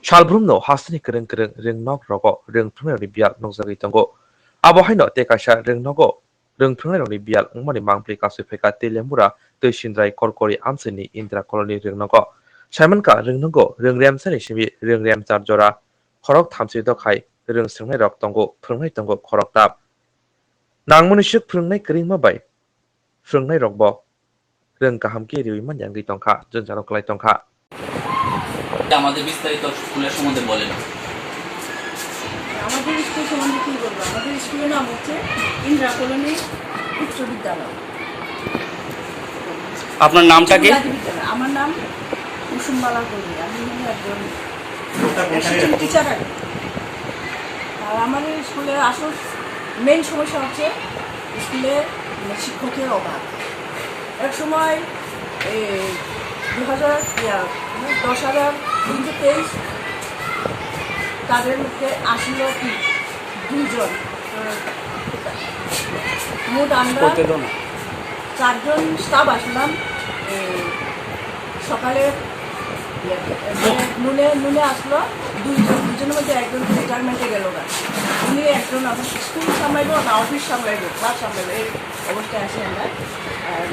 Salbrumno hasni kereng kereng reng nok rogo reng phungnai rokni bial nokjagui tongo. Abo haino te kaisa reng nogo reng phungnai rokni bial wngmani mangpli kasui phaika tei lembura tui sindrai korkori amchaini Indra colony reng nogo. Saimanka reng nogo reng remsani simi reng rem char jora khorok thamsi dokhai reng swngnai rok tongo phungnai tongo khorok tap. Nangmani suk phungnai kringma bai phungnai rokbo reng kaham ki riwi man yangui tongkha jongjalo klai tongkha. আমাদের বিস্তারিত স্কুলের সম্বন্ধে বলেন। আমাদের school সম্বন্ধে কী বলবো, আমাদের স্কুলের নাম হচ্ছে ইন্দিরা কলোনি উচ্চ বিদ্যালয়। আপনার নামটা কি? বিদ্যালয়। আমার নাম কুসুমবালা কলি, আমি একজন টিচার আছি। আর আমাদের স্কুলের আসল মেইন সমস্যা হচ্ছে স্কুলে শিক্ষকের অভাব। এক সময় 10,323 তাদের মধ্যে আসলো কি 2 জন, মোট আমরা 4 জন স্টাফ আসলাম। সকালে নুনে আসলো 2 জন, 2 জনের মধ্যে একজন রিটায়ারমেন্টে গেল না, উনি একজন স্কুল সামলাইব না অফিস সামলাইব, ক্লাস সামলাইব, এই অবস্থায় আসি আমরা। আর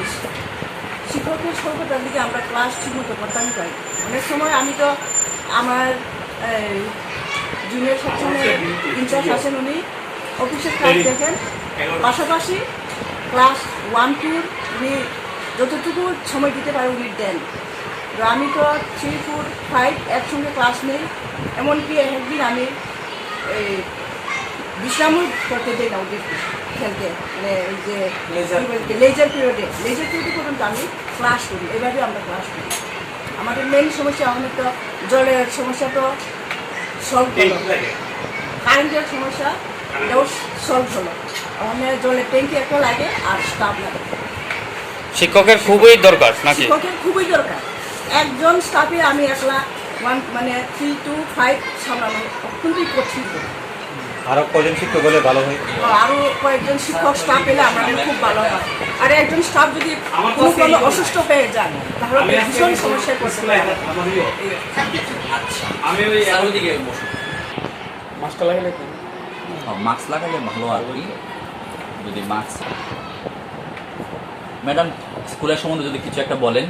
শিক্ষকের স্বল্পতার দিকে আমরা ক্লাস ঠিকমতো করতাম পাই। অনেক সময় আমি তো আমার জুনিয়র সেকশনের ইনচার্জ আছেন, উনি অফিসের কাজ দেখেন, পাশাপাশি ক্লাস 1-2 উনি যতটুকু সময় দিতে পারে উনি দেন। আমি তো 3-4-5 একসঙ্গে ক্লাস নেই, এমনকি একদিন আমি বিশ্রামও করতে দিই না ওদেরকে খেলতে, মানে ওই যে লেজার পিরিয়ডে পর্যন্ত আমি ক্লাস করি। এভাবে আমরা ক্লাস করি। আমাদের মেইন সমস্যা আমাদের তো জলের সমস্যা তো সলভ হলো, কারেন্টের সমস্যা এটাও সলভ হলো। আমাদের জলের ট্যাঙ্কি একটা লাগে আর স্টাফ লাগে। শিক্ষকের খুবই দরকার নাকি? শিক্ষকের খুবই দরকার। একজন স্টাফে আমি একলা 3-5 সামলানো অত্যন্তই কঠিন। আরো কয়জন শিক্ষক হলে ভালো হয়? আরো কয়েকজন শিক্ষক স্টাফ পেলে আমাদের খুব ভালো হয়। আর একজন স্টাফ যদি কোনো অসুস্থ হয়ে যায় তাহলে ভীষণ সমস্যায় পড়তে পারে। মাস্ক লাগালে ভালো আর কি, যদি মাস্ক। ম্যাডাম, স্কুলের সম্বন্ধে যদি কিছু একটা বলেন।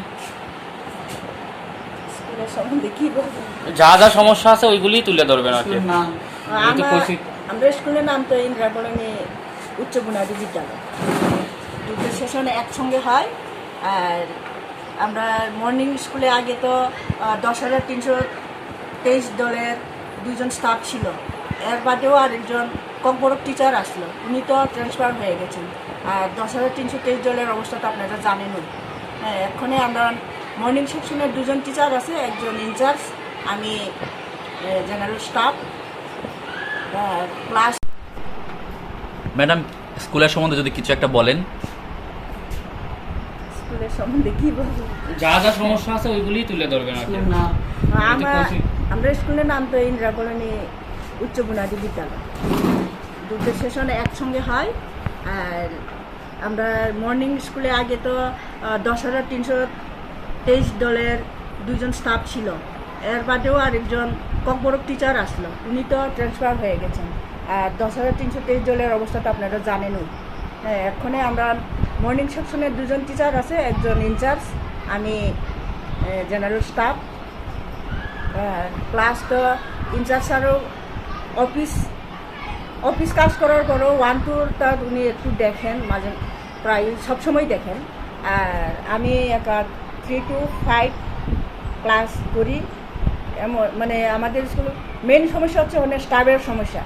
স্কুলের সম্বন্ধে কি বলবো, যা যা সমস্যা আছে ওইগুলি তুলে ধরবেন আর কি। আমাদের স্কুলের নাম তো ইন্দিরা কলোনি উচ্চ বুনিয়াদী বিদ্যালয়। দুটো সেশনে একসঙ্গে হয়। আর আমরা মর্নিং স্কুলে আগে তো 10,323 দলের 2 জন স্টাফ ছিল। এর বাদেও আরেকজন কম্পোরক টিচার আসলো, উনি তো ট্রান্সফার হয়ে গেছেন। আর 10,323 দলের অবস্থা তো আপনারা জানেনই। হ্যাঁ, এখানে আমরা মর্নিং সেকশনের 2 জন টিচার আছে, একজন ইনচার্জ, আমি জেনারেল স্টাফ। ক্লাস ম্যাডাম, স্কুলের সম্বন্ধে যদি কিছু একটা বলেন। স্কুলের সম্বন্ধে কি বলবো, যা যা সমস্যা আছে ওইগুলি তুলে ধরবেন আর কি। আমরা স্কুলের নাম তো ইন্দিরা কলোনি উচ্চ বুনিয়াদী বিদ্যালয়। দুটো সেশনে একসঙ্গে হয়। আর আমরা মর্নিং স্কুলে আগে তো 10,323 দলের 2 জন স্টাফ ছিল। এর বাদেও আরেকজন কম্পোরক টিচার আসলো, উনি তো ট্রান্সফার হয়ে গেছেন। আর 10,323 দলের অবস্থা তো আপনারা জানেনই। হ্যাঁ, এখানে আমরা মর্নিং সেকশনের 2 জন টিচার আছে, একজন ইনচার্জ, আমি জেনারেল স্টাফ। ক্লাস তো ইনচার্জ আরও অফিস কাজ করার পরও 1-2টা উনি একটু দেখেন, মাঝে প্রায় সবসময় দেখেন। আর আমি একা 3-5 ক্লাস করি। এমন মানে আমাদের স্কুল মেইন সমস্যা হচ্ছে অনেক স্টাফের সমস্যা।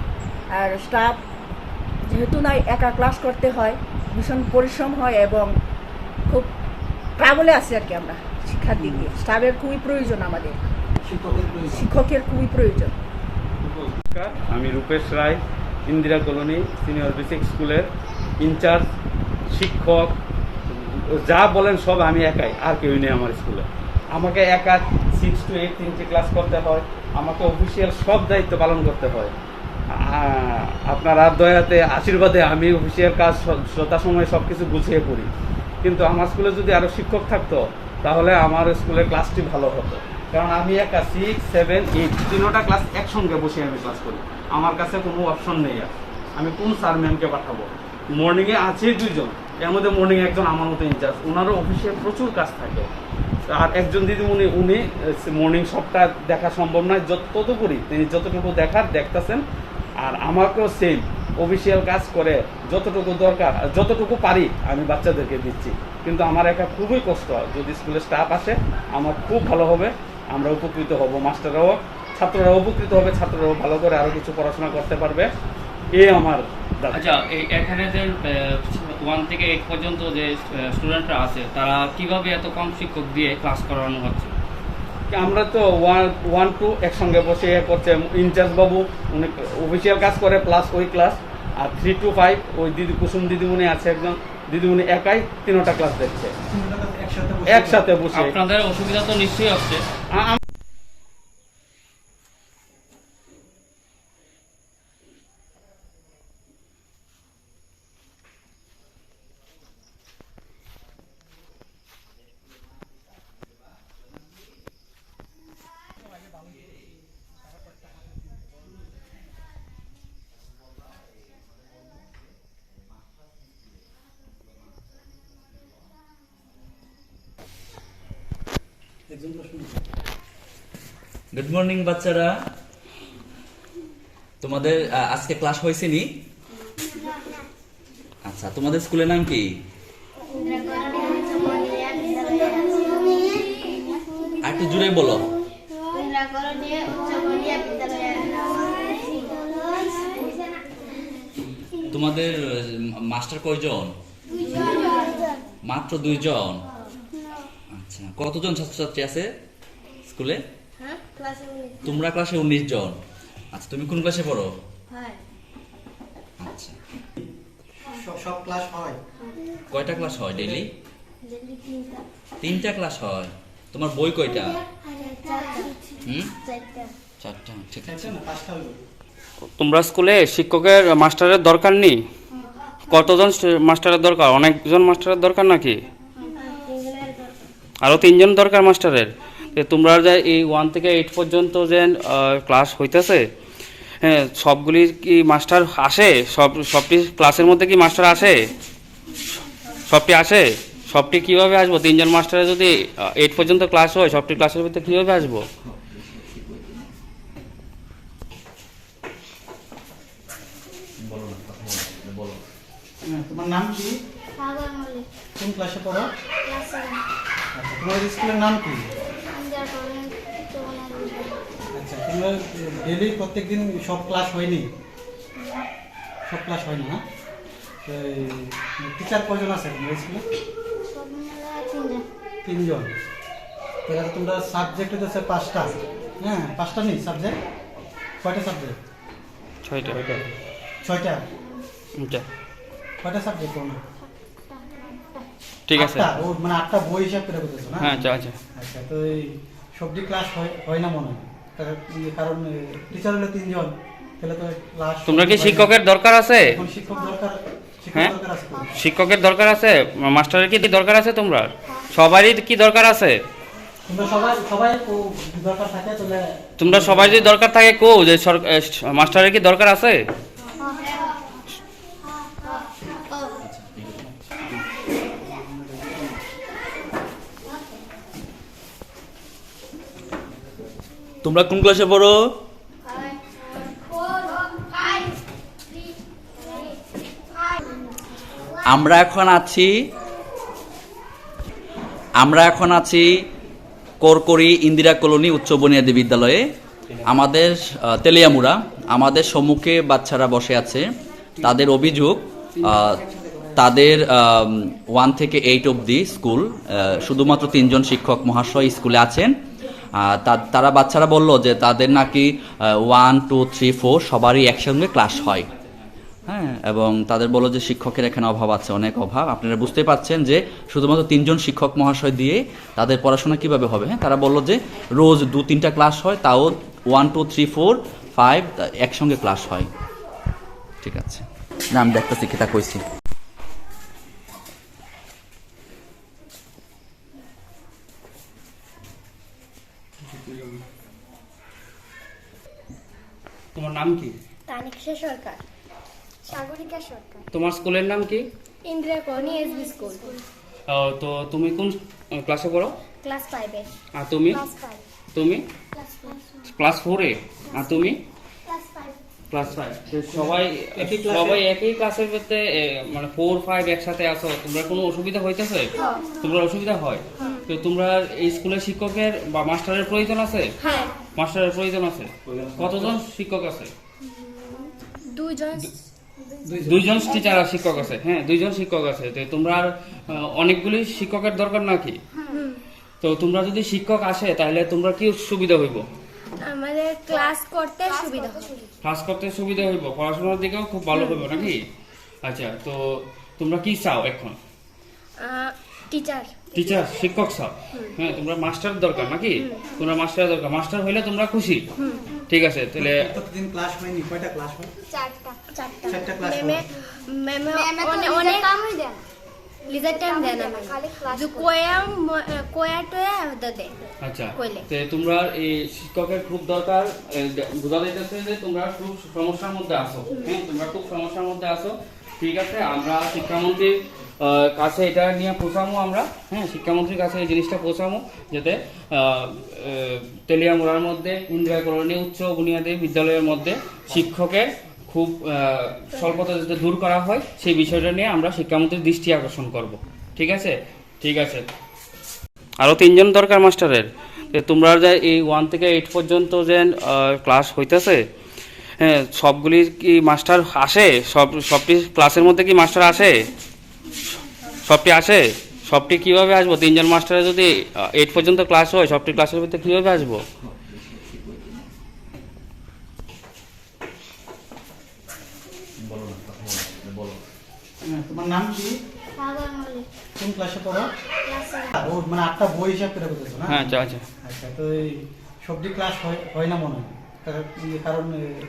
আর স্টাফ যেহেতু না একা ক্লাস করতে হয়, ভীষণ পরিশ্রম হয় এবং খুব ট্রাবলে আছি আর কি আমরা শিক্ষার দিক দিয়ে। স্টাফের খুবই প্রয়োজন, আমাদের শিক্ষকের খুবই প্রয়োজন। আমি রূপেশ রায়, ইন্দিরা কলোনি সিনিয়র বেসিক স্কুলের ইনচার্জ। শিক্ষক যা বলেন সব আমি একাই, আর কেউই নেই আমার স্কুলে। আমাকে একা 6 to 8 3টে ক্লাস করতে হয়, আমাকে অফিসিয়াল সব দায়িত্ব পালন করতে হয়। আপনারা দয়াতে আশীর্বাদে আমি অফিসিয়াল কাজ যথাসময়ে সব কিছু গুছিয়ে করি। কিন্তু আমার স্কুলে যদি আরও শিক্ষক থাকতো তাহলে আমার স্কুলের ক্লাসটি ভালো হতো। কারণ আমি একা 6, 7, 8 তিনটা ক্লাস একসঙ্গে বসে আমি ক্লাস করি। আমার কাছে কোনো অপশন নেই আর আমি কোন স্যার ম্যামকে পাঠাবো। মর্নিংয়ে আছে 2 জন, এর মধ্যে মর্নিং একজন আমার মতো ইনচার্জ, ওনারও অফিসে প্রচুর কাজ থাকে। আর একজন দিদিমণি উনি মর্নিং সবটা দেখা সম্ভব নয়, ততটুকুই তিনি যতটুকু দেখতেছেন। আর আমাকেও সেম অফিসিয়াল কাজ করে যতটুকু দরকার যতটুকু পারি আমি বাচ্চাদেরকে দিচ্ছি। কিন্তু আমার একা খুবই কষ্ট হয়। যদি স্কুলে স্টাফ আসে আমার খুব ভালো হবে, আমরা উপকৃত হব, মাস্টাররাও ছাত্ররাও উপকৃত হবে, ছাত্ররাও ভালো করে আরও কিছু পড়াশোনা করতে পারবে। এই আমার দাবি। আচ্ছা, এখানে যে 1 থেকে 8 পর্যন্ত যে স্টুডেন্টরা আছে তারা কিভাবে এত কম শিক্ষক দিয়ে ক্লাস করানো হচ্ছে? আমরা তো 1, 2 একসঙ্গে বসে করছে ইনচার্জ বাবু, উনি অফিসিয়াল কাজ করে প্লাস ওই ক্লাস। আর 3 to 5 ওই কুসুম দিদিমণি আছে একজন, দিদিমণি একাই 3টা ক্লাস দেখছে একসাথে বসে। আপনাদের অসুবিধা তো নিশ্চয়ই হচ্ছে। গুড মর্নিং বাচ্চারা, তোমাদের আজকে ক্লাস হয়েছে নি? আচ্ছা, তোমাদের স্কুলের নাম কি? আর একটু জোরে বলো। তোমাদের মাস্টার কয়জন? মাত্র 2 জন। আচ্ছা, কতজন ছাত্রছাত্রী আছে স্কুলে? তোমরা ক্লাসে 19 জন। আচ্ছা, তুমি কোন ক্লাসে পড়ো? আচ্ছা, সব ক্লাস হয়? কয়টা ক্লাস হয় ডেইলি? 3টা ক্লাস হয়। তোমার বই কয়টা? 4টা। ঠিক আছে। তোমরা স্কুলে শিক্ষকের মাস্টারের দরকার নেই? কতজন মাস্টারের দরকার? অনেকজন মাস্টারের দরকার নাকি? আরও 3 জন দরকার মাস্টারের। তোমরা যে এই 1 থেকে 8 পর্যন্ত যে ক্লাস হইতেছে, হ্যাঁ, সবগুলি কি মাস্টার আসে? সবটি ক্লাসের মধ্যে কি মাস্টার আসে? সবটি আসে? সবটি কীভাবে আসবো? 3 জন মাস্টারে যদি 8 পর্যন্ত ক্লাস হয়, সবটি ক্লাসের মধ্যে কীভাবে আসবো? তোমার নাম কি? কোন ক্লাসে পড়ো? আচ্ছা, তোমার স্কুলের নাম কি? আচ্ছা, তোমরা ডেইলি প্রত্যেকদিন সব ক্লাস হয়নি? সব ক্লাস হয় না? টিচার কয়জন আছে তোমার স্কুলে? 3 জন। তাহলে তোমরা সাবজেক্ট হচ্ছে 5টা। হ্যাঁ, 5টা নেই সাবজেক্ট? কয়টা সাবজেক্ট? 6টা। 6টা? আচ্ছা, কয়টা সাবজেক্ট না? ঠিক আছে। 8টা? ও মানে 8টা বই হিসাব করে বলতেছো না? হ্যাঁ, আচ্ছা আচ্ছা। আচ্ছা, তো এই সবজি ক্লাস হয় না মনে হয়, কারণ টিচার হলো 3 জন, তাহলে তো ক্লাস। তোমরা কি শিক্ষকের দরকার আছে? এখন শিক্ষক দরকার, হ্যাঁ, দরকার আছে তো। শিক্ষকের দরকার আছে, মাস্টারের কি দরকার আছে? তোমরা সবারই কি দরকার আছে? তোমরা সবাই দরকার থাকে, তাহলে তোমরা সবাই যদি দরকার থাকে কো যে মাস্টারের কি দরকার আছে? তোমরা কোন ক্লাসে পড়ো? আমরা এখন আছি করকরি ইন্দিরা কলোনি উচ্চ বুনিয়াদী বিদ্যালয়ে। আমাদের তেলিয়ামুড়া, আমাদের সম্মুখে বাচ্চারা বসে আছে। তাদের অভিযোগ তাদের 1 থেকে 8 অবধি স্কুল, শুধুমাত্র 3 জন শিক্ষক মহাশয় স্কুলে আছেন। তারা বাচ্চারা বলল যে তাদের নাকি 1, 2, 3, 4 সবারই একসঙ্গে ক্লাস হয়। হ্যাঁ, এবং তাদের বলল যে শিক্ষকের এখানে অভাব আছে, অনেক অভাব। আপনারা বুঝতে পারছেন যে শুধুমাত্র 3 জন শিক্ষক মহাশয় দিয়ে তাদের পড়াশোনা কিভাবে হবে। হ্যাঁ, তারা বলল যে রোজ 2-3টা ক্লাস হয়, তাও 1, 2, 3, 4, 5 একসঙ্গে ক্লাস হয়। ঠিক আছে, না আমি দেখতেছি কি তা কইছি। তোমার নাম কি? তানিক্ষা সরকার, সাগরিকা সরকার, তোমার স্কুলের নাম কি? ইন্দিরা কলোনি এসবি স্কুল, তো তুমি কোন ক্লাসে পড়ো? ক্লাস 5 এ। আর তুমি? ক্লাস 5। তুমি ক্লাস 4 এ। আর তুমি? ক্লাস 5। ক্লাস 5। সবাই একই ক্লাসের মধ্যে মানে 4 5 একসাথে আসো, তোমরা কোনো অসুবিধা হইতেছে? তোমরা অসুবিধা হয়? তো তোমরা এই স্কুলের শিক্ষকের বা মাস্টারের প্রয়োজন আছে? হ্যাঁ। মাস্টারের প্রয়োজন আছে। কতজন শিক্ষক আছে? দুইজন টিচার আর শিক্ষক আছে। হ্যাঁ, 2জন শিক্ষক আছে। তো তোমরা অনেকগুলি শিক্ষকের দরকার নাকি? তো তোমরা যদি শিক্ষক আসে তাহলে তোমরা কি সুবিধা হইব? আমাদের ক্লাস করতে সুবিধা হবে। ক্লাস করতে সুবিধা হইব, পড়াশোনার দিকেও খুব ভালো হইব নাকি? আচ্ছা, তো তোমরা কি চাও এখন? টিচার, শিক্ষক চাও? হ্যাঁ, তোমরা মাস্টার দরকার নাকি? তোমরা মাস্টার দরকার, মাস্টার হইলে তোমরা খুশি? ঠিক আছে, তাহলে প্রতিদিন ক্লাস হয়নি, কয়টা ক্লাস হয়? 4টা ক্লাস হয়। ম্যামে অনেক কামই দেন, লিজার টাইম দেন না, খালি ক্লাস কোয়া দে। আচ্ছা, তো তোমরা এই শিক্ষকের খুব দরকার, বোঝা যাইতেছে যে তোমরা খুব সমস্যার মধ্যে আছো। হ্যাঁ, তোমরা খুব সমস্যার মধ্যে আছো। ঠিক আছে, আমরা শিক্ষামন্ত্রীর কাছে এটা নিয়ে পৌঁছামো আমরা। হ্যাঁ, শিক্ষামন্ত্রীর কাছে এই জিনিসটা পৌঁছামো যাতে তেলিয়ামুড়ার মধ্যে ইন্দিরা কলোনি উচ্চ বুনিয়াদী বিদ্যালয়ের মধ্যে শিক্ষকের খুব স্বল্পতা যাতে দূর করা হয় সেই বিষয়টা নিয়ে আমরা শিক্ষামন্ত্রীর দৃষ্টি আকর্ষণ করব। ঠিক আছে? ঠিক আছে। আরও 3জন দরকার মাস্টারের। তোমরা যে এই 1 থেকে 8 পর্যন্ত যে ক্লাস হইতেছে, হ্যাঁ, সবগুলি কি মাস্টার আসে? সবটি ক্লাসের মধ্যে কি মাস্টার আসে? সবটি আসে? সবটি কীভাবে আসবো? 3জন মাস্টারে যদি 8 পর্যন্ত ক্লাস হয়, সবটি ক্লাসের মধ্যে কীভাবে আসবো? তোমার নাম কি? সাগর মল্লিক, কোন ক্লাসে পড়ো? ক্লাস 7। ও মানে 8টা বই হিসাব করে বলতেছো না? হ্যাঁ, আচ্ছা আচ্ছা। আচ্ছা, তো এই সবটি ক্লাস হয় না মনে হয়, কারণ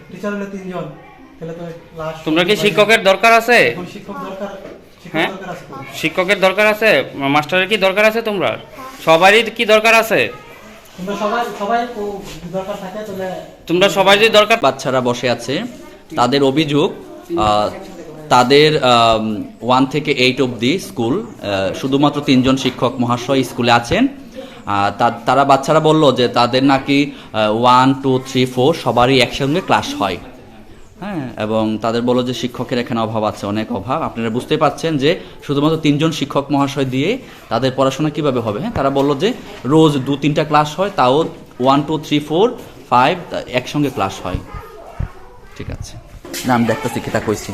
টিচার হলে 3জন, তাহলে তো ক্লাস। তোমরা কি শিক্ষকের দরকার আছে? এখন শিক্ষক দরকার, হ্যাঁ, দরকার আছে তো। শিক্ষকের দরকার আছে, মাস্টারের কি দরকার আছে? তোমরা সবারই কি দরকার আছে? তোমরা সবাই দরকার থাকে, তাহলে তোমরা সবাই যদি দরকার। বাচ্চারা বসে আছে, তাদের অভিযোগ তাদের 1 থেকে 8 অবধি স্কুল শুধুমাত্র 3জন শিক্ষক মহাশয় স্কুলে আছেন। তারা বাচ্চারা বলল যে তাদের নাকি 1 2 3 4 সবারই একসঙ্গে ক্লাস হয়। হ্যাঁ, এবং তাদের বলল যে শিক্ষকের এখানে অভাব আছে, অনেক অভাব। আপনারা বুঝতে পারছেন যে শুধুমাত্র 3জন শিক্ষক মহাশয় দিয়ে তাদের পড়াশোনা কিভাবে হবে। হ্যাঁ, তারা বলল যে রোজ 2-3টা ক্লাস হয়, তাও 1 2 3 4 5 একসঙ্গে ক্লাস হয়। ঠিক আছে, না আমি দেখতেছি কি তা কইছি।